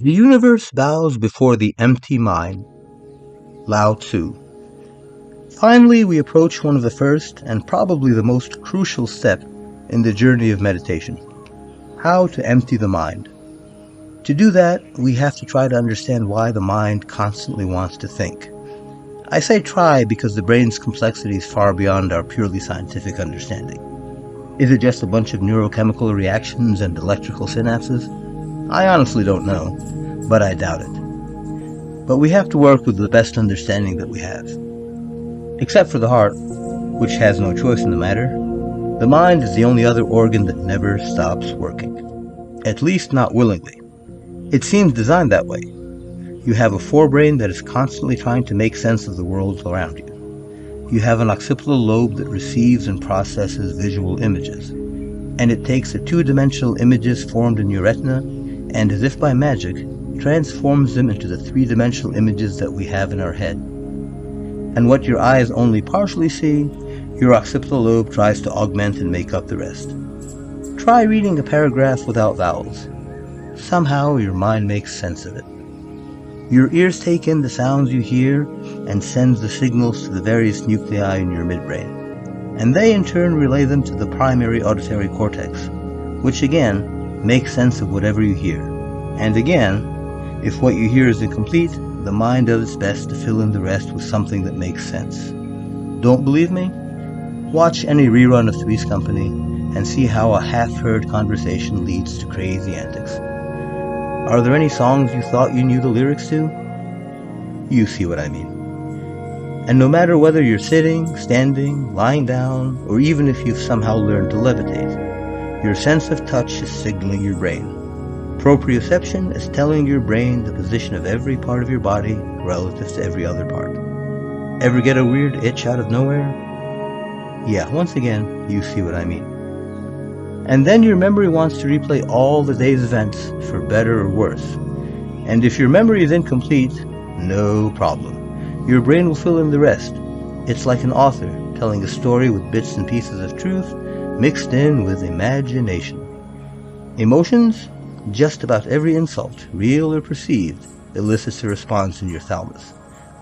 The universe bows before the empty mind. Lao Tzu. Finally, we approach one of the first and probably the most crucial step in the journey of meditation: how to empty the mind. To do that, we have to try to understand why the mind constantly wants to think. I say try because the brain's complexity is far beyond our purely scientific understanding. Is it just a bunch of neurochemical reactions and electrical synapses? I honestly don't know, but I doubt it. But we have to work with the best understanding that we have. Except for the heart, which has no choice in the matter, the mind is the only other organ that never stops working. At least not willingly. It seems designed that way. You have a forebrain that is constantly trying to make sense of the world around you. You have an occipital lobe that receives and processes visual images, and it takes the two-dimensional images formed in your retina and, as if by magic, transforms them into the three-dimensional images that we have in our head. And what your eyes only partially see, your occipital lobe tries to augment and make up the rest. Try reading a paragraph without vowels. Somehow your mind makes sense of it. Your ears take in the sounds you hear and sends the signals to the various nuclei in your midbrain, and they in turn relay them to the primary auditory cortex, which again makes sense of whatever you hear. And again, if what you hear is incomplete, the mind does its best to fill in the rest with something that makes sense. Don't believe me? Watch any rerun of Three's Company and see how a half-heard conversation leads to crazy antics. Are there any songs you thought you knew the lyrics to? You see what I mean. And no matter whether you're sitting, standing, lying down, or even if you've somehow learned to levitate, your sense of touch is signaling your brain. Proprioception is telling your brain the position of every part of your body relative to every other part. Ever get a weird itch out of nowhere? Yeah, once again, you see what I mean. And then your memory wants to replay all the day's events, for better or worse. And if your memory is incomplete, no problem. Your brain will fill in the rest. It's like an author telling a story with bits and pieces of truth mixed in with imagination. Emotions? Just about every insult, real or perceived, elicits a response in your thalamus,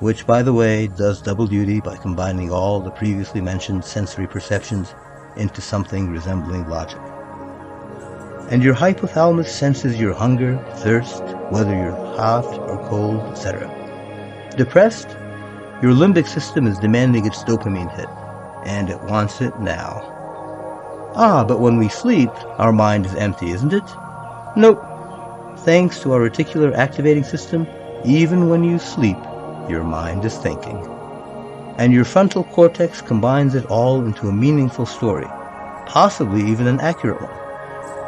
which, by the way, does double duty by combining all the previously mentioned sensory perceptions into something resembling logic. And your hypothalamus senses your hunger, thirst, whether you're hot or cold, etc. Depressed? Your limbic system is demanding its dopamine hit, and it wants it now. But when we sleep, our mind is empty, isn't it? Nope. Thanks to our reticular activating system, even when you sleep, your mind is thinking. And your frontal cortex combines it all into a meaningful story, possibly even an accurate one.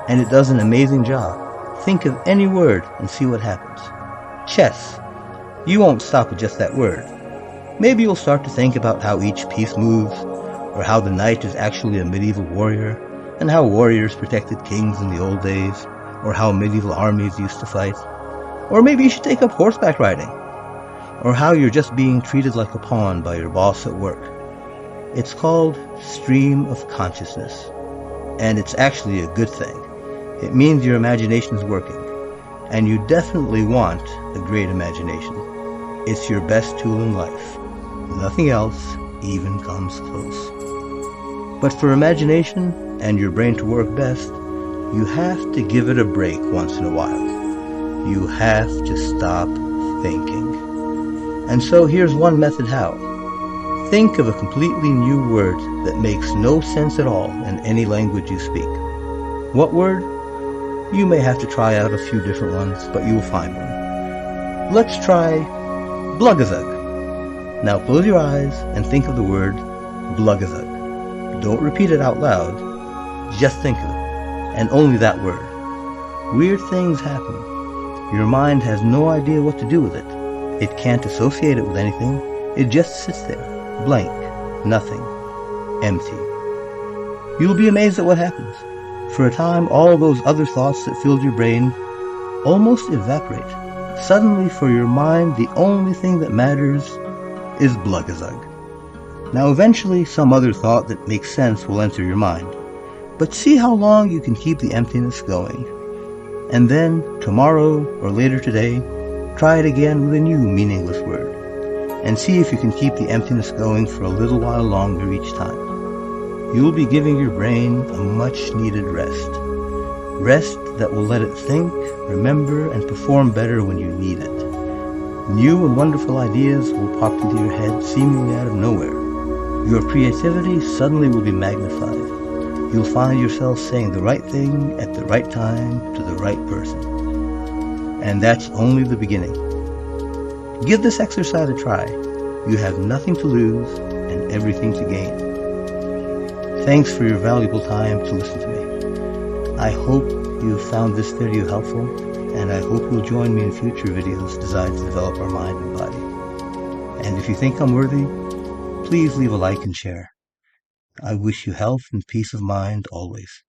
And it does an amazing job. Think of any word and see what happens. Chess. You won't stop with just that word. Maybe you'll start to think about how each piece moves, or how the knight is actually a medieval warrior, and how warriors protected kings in the old days, or how medieval armies used to fight. Or maybe you should take up horseback riding, or how you're just being treated like a pawn by your boss at work. It's called stream of consciousness, and it's actually a good thing. It means your imagination is working, and you definitely want a great imagination. It's your best tool in life. Nothing else even comes close. But for imagination and your brain to work best, you have to give it a break once in a while. You have to stop thinking. And so here's one method how. Think of a completely new word that makes no sense at all in any language you speak. What word? You may have to try out a few different ones, but you will find one. Let's try blugazug. Now close your eyes and think of the word blugazug. Don't repeat it out loud. Just think of it, and only that word. Weird things happen. Your mind has no idea what to do with it. It can't associate it with anything. It just sits there, blank, nothing, empty. You'll be amazed at what happens. For a time, all those other thoughts that filled your brain almost evaporate. Suddenly, for your mind, the only thing that matters is blugazug. Now eventually, some other thought that makes sense will enter your mind. But see how long you can keep the emptiness going. And then, tomorrow or later today, try it again with a new meaningless word, and see if you can keep the emptiness going for a little while longer each time. You'll be giving your brain a much-needed rest. Rest that will let it think, remember, and perform better when you need it. New and wonderful ideas will pop into your head seemingly out of nowhere. Your creativity suddenly will be magnified. You'll find yourself saying the right thing at the right time to the right person. And that's only the beginning. Give this exercise a try. You have nothing to lose and everything to gain. Thanks for your valuable time to listen to me. I hope you found this video helpful, and I hope you'll join me in future videos designed to develop our mind and body. And if you think I'm worthy, please leave a like and share. I wish you health and peace of mind always.